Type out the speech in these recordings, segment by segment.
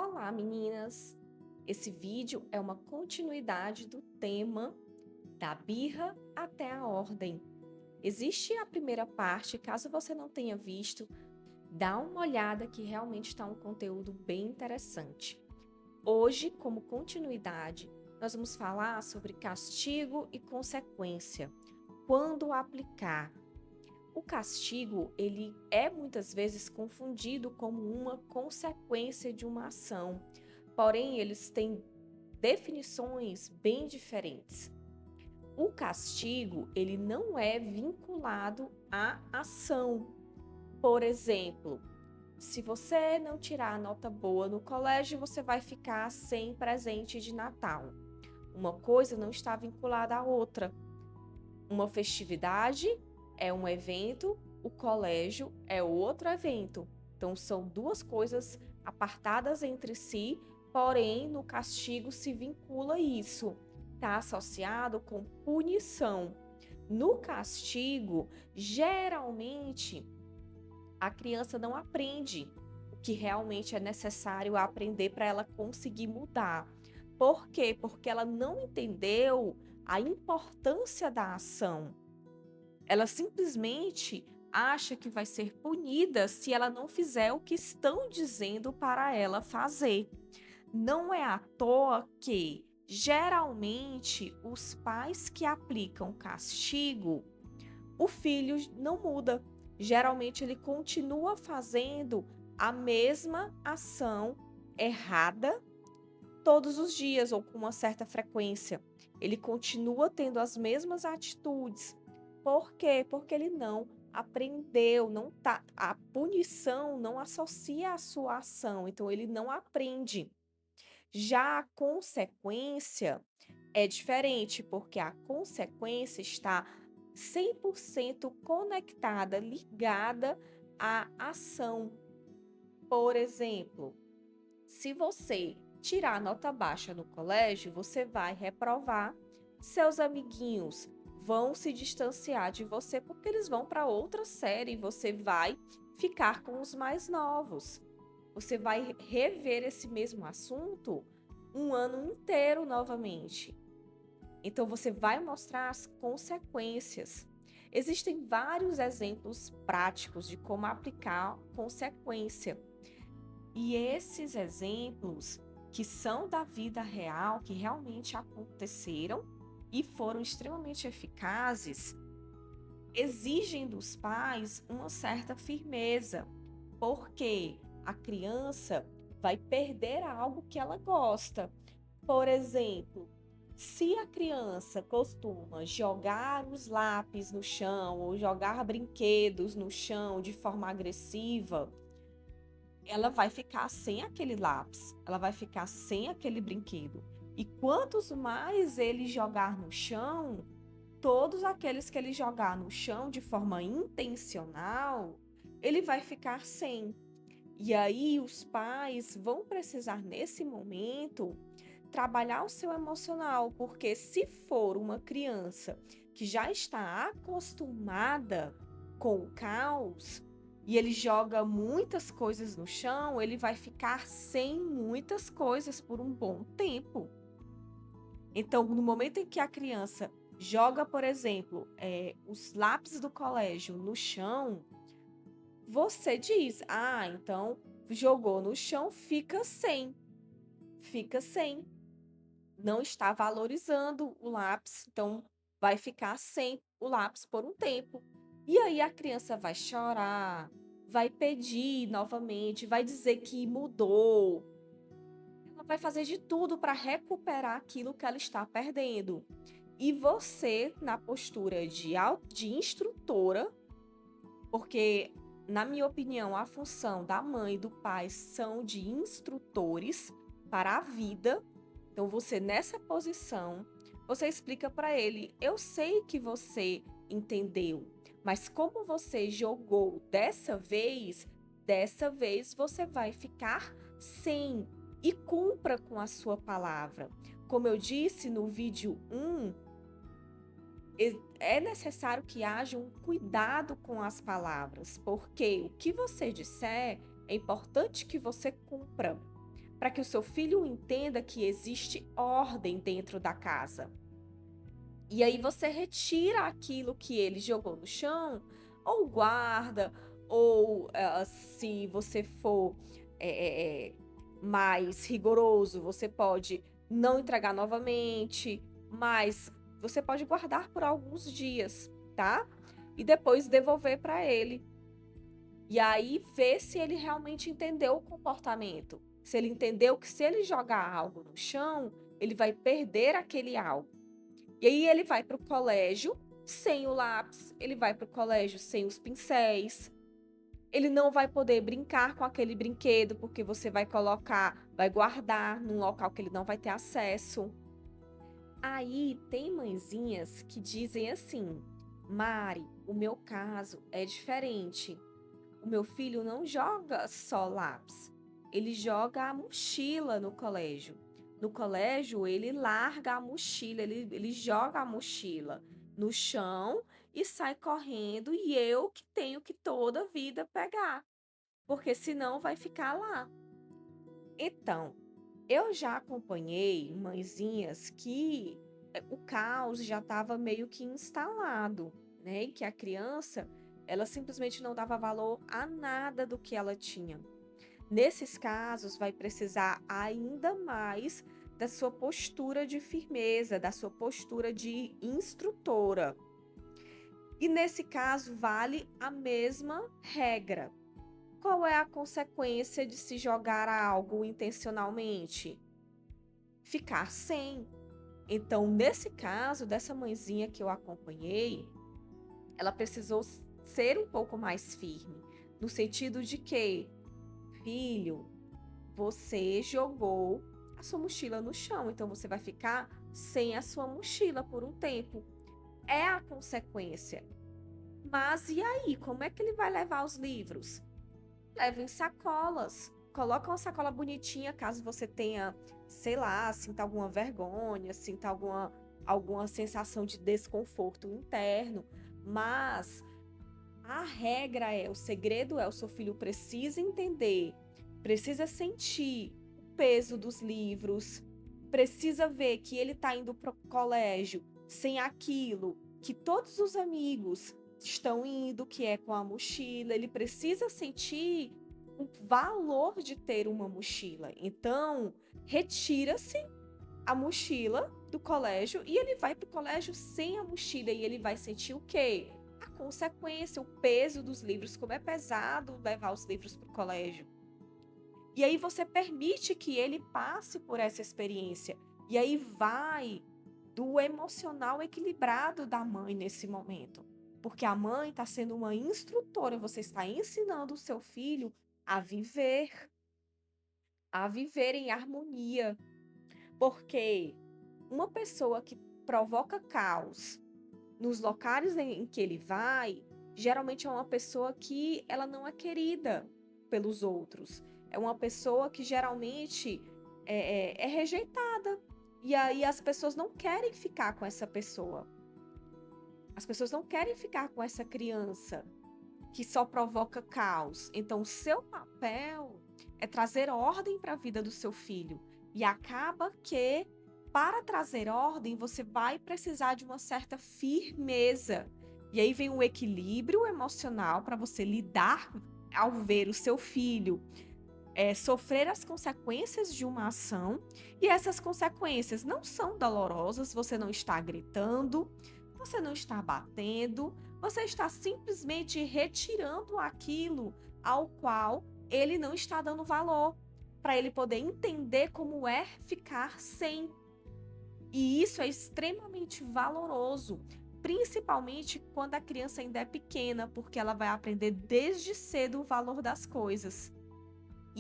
Olá, meninas! Esse vídeo é uma continuidade do tema da birra até a ordem. Existe a primeira parte, caso você não tenha visto, dá uma olhada que realmente está um conteúdo bem interessante. Hoje, como continuidade, nós vamos falar sobre castigo e consequência. Quando aplicar? O castigo, ele é muitas vezes confundido como uma consequência de uma ação, porém eles têm definições bem diferentes. O castigo, ele não é vinculado à ação. Por exemplo, se você não tirar a nota boa no colégio, você vai ficar sem presente de Natal. Uma coisa não está vinculada à outra. Uma festividade é um evento, o colégio é outro evento. Então, são duas coisas apartadas entre si, porém, no castigo se vincula isso. Está associado com punição. No castigo, geralmente, a criança não aprende o que realmente é necessário aprender para ela conseguir mudar. Por quê? Porque ela não entendeu a importância da ação. Ela simplesmente acha que vai ser punida se ela não fizer o que estão dizendo para ela fazer. Não é à toa que, geralmente, os pais que aplicam castigo, o filho não muda. Geralmente, ele continua fazendo a mesma ação errada todos os dias ou com uma certa frequência. Ele continua tendo as mesmas atitudes. Por quê? Porque ele não aprendeu, não tá, a punição não associa à sua ação, então ele não aprende. Já a consequência é diferente, porque a consequência está 100% conectada, ligada à ação. Por exemplo, se você tirar nota baixa no colégio, você vai reprovar, seus amiguinhos vão se distanciar de você porque eles vão para outra série e você vai ficar com os mais novos. Você vai rever esse mesmo assunto um ano inteiro novamente. Então você vai mostrar as consequências. Existem vários exemplos práticos de como aplicar consequência. E esses exemplos que são da vida real, que realmente aconteceram e foram extremamente eficazes, exigem dos pais uma certa firmeza, porque a criança vai perder algo que ela gosta. Por exemplo, se a criança costuma jogar os lápis no chão ou jogar brinquedos no chão de forma agressiva, ela vai ficar sem aquele lápis, ela vai ficar sem aquele brinquedo. E quantos mais ele jogar no chão, todos aqueles que ele jogar no chão de forma intencional, ele vai ficar sem. E aí os pais vão precisar nesse momento trabalhar o seu emocional, porque se for uma criança que já está acostumada com o caos e ele joga muitas coisas no chão, ele vai ficar sem muitas coisas por um bom tempo. Então, no momento em que a criança joga, por exemplo, os lápis do colégio no chão, você diz: ah, então jogou no chão, fica sem. Fica sem. Não está valorizando o lápis, então vai ficar sem o lápis por um tempo. E aí a criança vai chorar, vai pedir novamente, vai dizer que mudou. Ela vai fazer de tudo para recuperar aquilo que ela está perdendo. E você, na postura de instrutora, porque, na minha opinião, a função da mãe e do pai são de instrutores para a vida. Então, você nessa posição, você explica para ele: eu sei que você entendeu, mas como você jogou dessa vez você vai ficar sem e cumpra com a sua palavra. Como eu disse no vídeo 1, é necessário que haja um cuidado com as palavras, porque o que você disser é importante que você cumpra. para que o seu filho entenda que existe ordem dentro da casa. E aí você retira aquilo que ele jogou no chão, ou guarda, ou se você for eh, eh, mais rigoroso, você pode não entregar novamente, mas você pode guardar por alguns dias, tá? E depois devolver para ele. E aí ver se ele realmente entendeu o comportamento. Se ele entendeu que se ele jogar algo no chão, ele vai perder aquele algo. E aí ele vai para o colégio sem o lápis, ele vai para o colégio sem os pincéis. Ele não vai poder brincar com aquele brinquedo porque você vai colocar, vai guardar num local que ele não vai ter acesso. Aí tem mãezinhas que dizem assim: Mari, o meu caso é diferente. O meu filho não joga só lápis, ele joga a mochila no colégio. No colégio, ele larga a mochila, ele joga a mochila no chão e sai correndo, e eu que tenho que toda vida pegar, porque senão vai ficar lá. Então, eu já acompanhei mãezinhas que o caos já estava meio que instalado, né? E que a criança, ela simplesmente não dava valor a nada do que ela tinha. Nesses casos, vai precisar ainda mais da sua postura de firmeza, da sua postura de instrutora. E nesse caso, vale a mesma regra. Qual é a consequência de se jogar algo intencionalmente? Ficar sem. Então, nesse caso, dessa mãezinha que eu acompanhei, ela precisou ser um pouco mais firme, no sentido de que, filho, você jogou a sua mochila no chão, então você vai ficar sem a sua mochila por um tempo. É a consequência. Mas e aí, como é que ele vai levar os livros? Leva em sacolas. Coloca uma sacola bonitinha, caso você tenha, sei lá, sinta alguma vergonha, sinta alguma sensação de desconforto interno. Mas a regra é, o segredo é, o seu filho precisa entender, precisa sentir o peso dos livros, precisa ver que ele está indo para o colégio sem aquilo que todos os amigos estão indo, que é com a mochila. Ele precisa sentir o valor de ter uma mochila. Então, retira-se a mochila do colégio e ele vai para o colégio sem a mochila, e ele vai sentir o quê? A consequência, o peso dos livros, como é pesado levar os livros para o colégio. E aí você permite que ele passe por essa experiência. E aí vai do emocional equilibrado da mãe nesse momento. Porque a mãe está sendo uma instrutora, você está ensinando o seu filho a viver em harmonia. Porque uma pessoa que provoca caos nos locais em que ele vai, geralmente é uma pessoa que ela não é querida pelos outros. É uma pessoa que geralmente é rejeitada. E aí as pessoas não querem ficar com essa pessoa. As pessoas não querem ficar com essa criança que só provoca caos. Então, o seu papel é trazer ordem para a vida do seu filho. E acaba que, para trazer ordem, você vai precisar de uma certa firmeza. E aí vem um equilíbrio emocional para você lidar ao ver o seu filho sofrer as consequências de uma ação. E essas consequências não são dolorosas, você não está gritando, você não está batendo, você está simplesmente retirando aquilo ao qual ele não está dando valor, para ele poder entender como é ficar sem. E isso é extremamente valoroso, principalmente quando a criança ainda é pequena, porque ela vai aprender desde cedo o valor das coisas.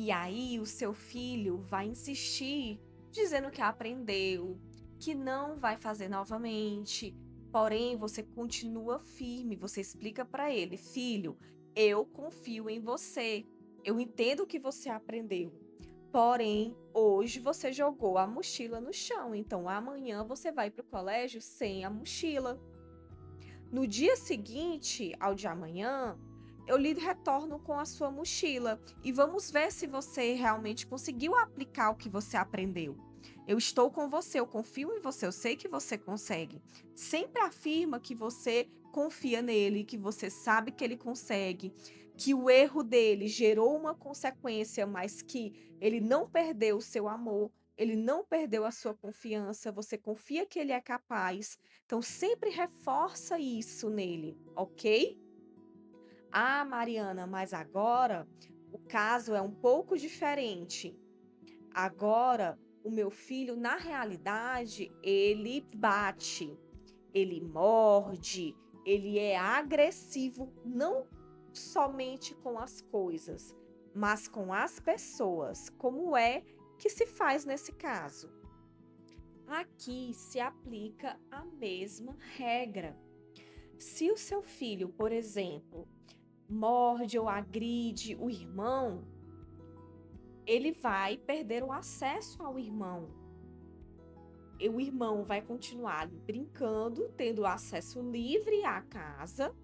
E aí o seu filho vai insistir, dizendo que aprendeu, que não vai fazer novamente. Porém, você continua firme, você explica para ele: filho, eu confio em você. Eu entendo que você aprendeu. Porém, hoje você jogou a mochila no chão, então amanhã você vai para o colégio sem a mochila. No dia seguinte ao de amanhã, eu lhe retorno com a sua mochila e vamos ver se você realmente conseguiu aplicar o que você aprendeu. Eu estou com você, eu confio em você, eu sei que você consegue. Sempre afirma que você confia nele, que você sabe que ele consegue, que o erro dele gerou uma consequência, mas que ele não perdeu o seu amor, ele não perdeu a sua confiança, você confia que ele é capaz. Então sempre reforça isso nele, ok? Ah, Mariana, mas agora o caso é um pouco diferente. Agora, o meu filho, na realidade, ele bate, ele morde, ele é agressivo, não somente com as coisas, mas com as pessoas. Como é que se faz nesse caso? Aqui se aplica a mesma regra. Se o seu filho, por exemplo, morde ou agride o irmão, ele vai perder o acesso ao irmão. E o irmão vai continuar ali brincando, tendo acesso livre à casa,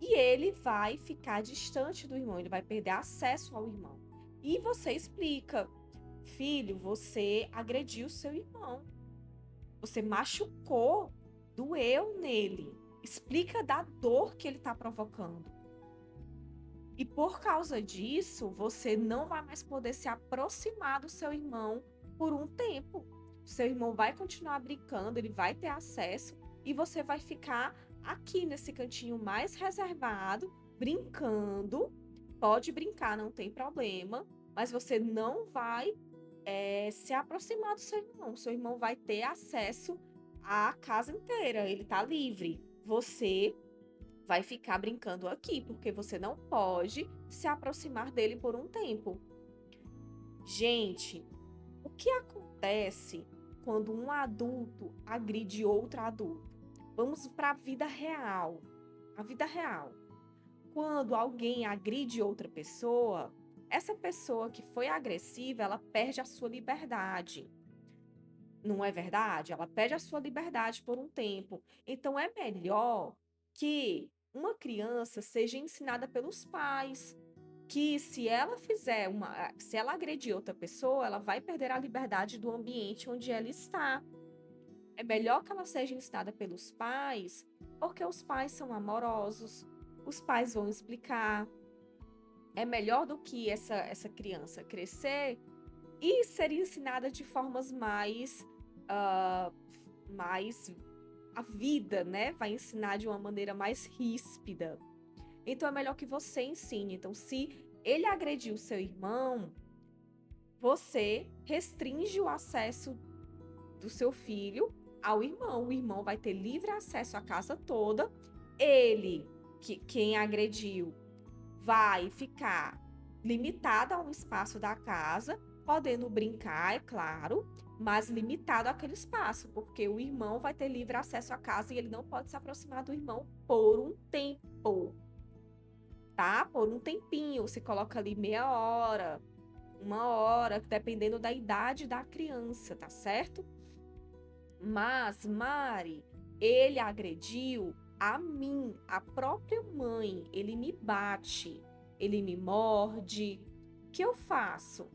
e ele vai ficar distante do irmão, ele vai perder acesso ao irmão. E você explica: filho, você agrediu seu irmão, você machucou, doeu nele. Explica da dor que ele está provocando. E por causa disso, você não vai mais poder se aproximar do seu irmão por um tempo. Seu irmão vai continuar brincando, ele vai ter acesso e você vai ficar aqui nesse cantinho mais reservado, brincando. Pode brincar, não tem problema, mas você não vai se aproximar do seu irmão. Seu irmão vai ter acesso à casa inteira, ele está livre. Você vai ficar brincando aqui, porque você não pode se aproximar dele por um tempo. Gente, o que acontece quando um adulto agride outro adulto? Vamos para a vida real. A vida real. Quando alguém agride outra pessoa, essa pessoa que foi agressiva, ela perde a sua liberdade. Não é verdade? Ela perde a sua liberdade por um tempo. Então é melhor que uma criança seja ensinada pelos pais, que se ela agredir outra pessoa, ela vai perder a liberdade do ambiente onde ela está. É melhor que ela seja ensinada pelos pais, porque os pais são amorosos, os pais vão explicar. É melhor do que essa criança crescer e ser ensinada de formas ah, mais a vida, né? Vai ensinar de uma maneira mais ríspida. Então é melhor que você ensine. Então, se ele agrediu seu irmão, você restringe o acesso do seu filho ao irmão. O irmão vai ter livre acesso à casa toda. Ele, quem agrediu, vai ficar limitado a um espaço da casa, podendo brincar, é claro, mas limitado àquele espaço, porque o irmão vai ter livre acesso à casa e ele não pode se aproximar do irmão por um tempo, tá? Por um tempinho, se coloca ali meia hora, uma hora, dependendo da idade da criança, tá certo? Mas, Mari, ele agrediu a mim, a própria mãe, ele me bate, ele me morde. O que eu faço?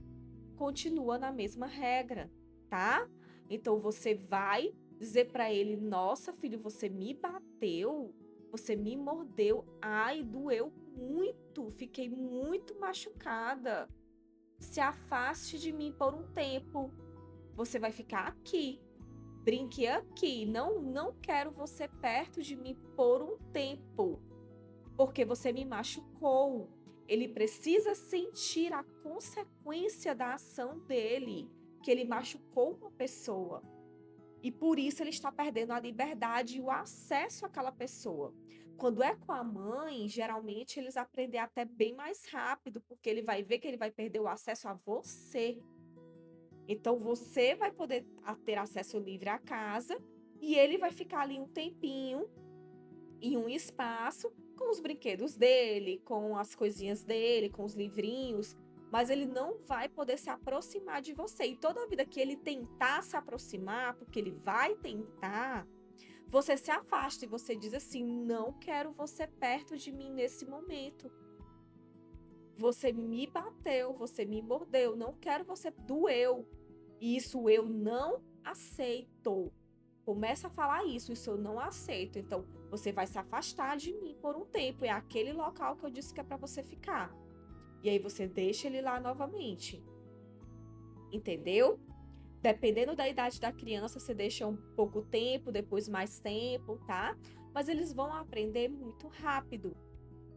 Continua na mesma regra, tá? Então você vai dizer para ele: "Nossa, filho, você me bateu, você me mordeu. Ai, doeu muito, fiquei muito machucada. Se afaste de mim por um tempo. Você vai ficar aqui. Brinque aqui. Não quero você perto de mim por um tempo, porque você me machucou." Ele precisa sentir a consequência da ação dele, que ele machucou uma pessoa. E por isso ele está perdendo a liberdade e o acesso àquela pessoa. Quando é com a mãe, geralmente eles aprendem até bem mais rápido, porque ele vai ver que ele vai perder o acesso a você. Então você vai poder ter acesso livre à casa e ele vai ficar ali um tempinho em um espaço com os brinquedos dele, com as coisinhas dele, com os livrinhos, mas ele não vai poder se aproximar de você. E toda vida que ele tentar se aproximar, porque ele vai tentar, você se afasta e você diz assim: "Não quero você perto de mim nesse momento." Você me bateu, você me mordeu, não quero você doeu. Isso eu não aceito. Começa a falar isso eu não aceito. Então, você vai se afastar de mim por um tempo. É aquele local que eu disse que é para você ficar. E aí você deixa ele lá novamente. Entendeu? Dependendo da idade da criança, você deixa um pouco tempo, depois mais tempo, tá? Mas eles vão aprender muito rápido.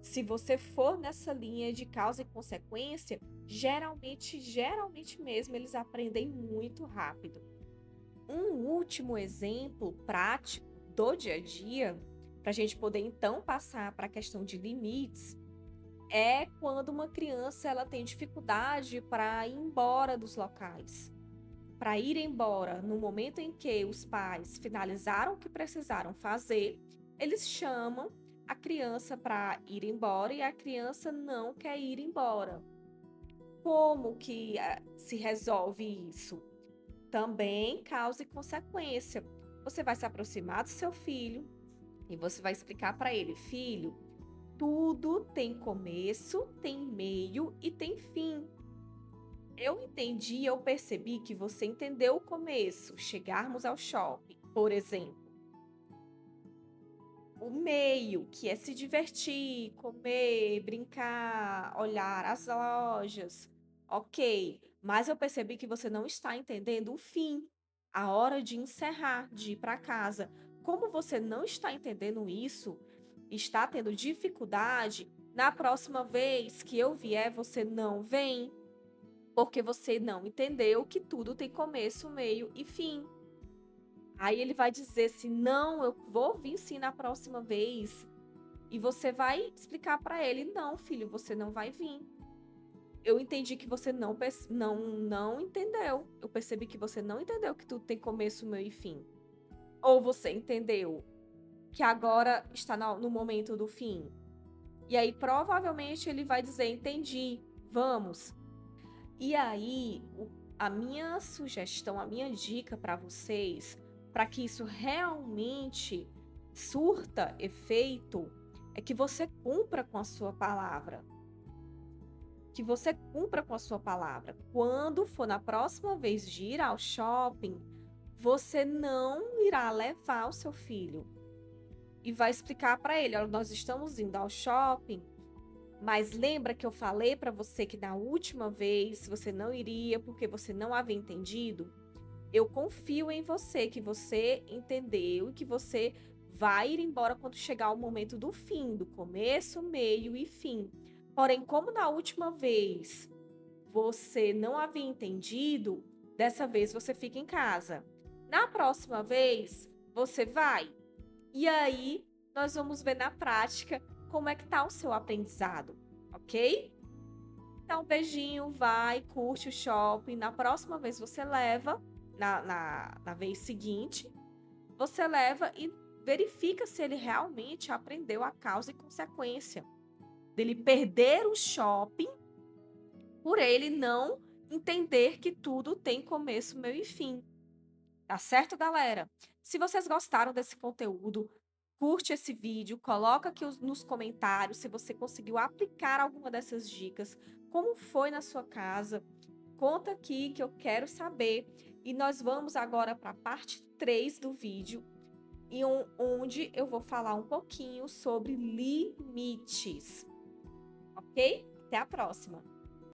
Se você for nessa linha de causa e consequência, geralmente mesmo, eles aprendem muito rápido. Um último exemplo prático do dia a dia, para a gente poder então passar para a questão de limites, é quando uma criança ela tem dificuldade para ir embora dos locais. Para ir embora no momento em que os pais finalizaram o que precisaram fazer, eles chamam a criança para ir embora e a criança não quer ir embora. Como que se resolve isso? Também causa e consequência. Você vai se aproximar do seu filho e você vai explicar para ele: filho, tudo tem começo, tem meio e tem fim. Eu entendi, eu percebi que você entendeu o começo, chegarmos ao shopping, por exemplo. O meio, que é se divertir, comer, brincar, olhar as lojas. Ok, mas eu percebi que você não está entendendo o fim, a hora de encerrar, de ir para casa. Como você não está entendendo isso, está tendo dificuldade, na próxima vez que eu vier, você não vem, porque você não entendeu que tudo tem começo, meio e fim. Aí ele vai dizer assim: "Não, eu vou vir sim na próxima vez". E você vai explicar para ele: "Não, filho, você não vai vir. Eu entendi que você não entendeu. Eu percebi que você não entendeu que tudo tem começo, meio e fim. Ou você entendeu que agora está no momento do fim". E aí provavelmente ele vai dizer: "Entendi, vamos". E aí, a minha sugestão, a minha dica para vocês, para que isso realmente surta efeito, é que você cumpra com a sua palavra. Que você cumpra com a sua palavra. Quando for na próxima vez de ir ao shopping, você não irá levar o seu filho e vai explicar para ele: olha, nós estamos indo ao shopping, mas lembra que eu falei para você que na última vez você não iria porque você não havia entendido? Eu confio em você, que você entendeu e que você vai ir embora quando chegar o momento do fim, do começo, meio e fim. Porém, como na última vez você não havia entendido, dessa vez você fica em casa. Na próxima vez, você vai. E aí, nós vamos ver na prática como é que tá o seu aprendizado, ok? Então, beijinho, vai, curte o shopping. Na próxima vez você leva, na vez seguinte, você leva e verifica se ele realmente aprendeu a causa e consequência dele perder o shopping por ele não entender que tudo tem começo, meio e fim. Tá certo, galera? Se vocês gostaram desse conteúdo, curte esse vídeo, coloca aqui nos comentários se você conseguiu aplicar alguma dessas dicas, como foi na sua casa. Conta aqui que eu quero saber. E nós vamos agora para a parte 3 do vídeo, onde eu vou falar um pouquinho sobre limites. Ok? Até a próxima!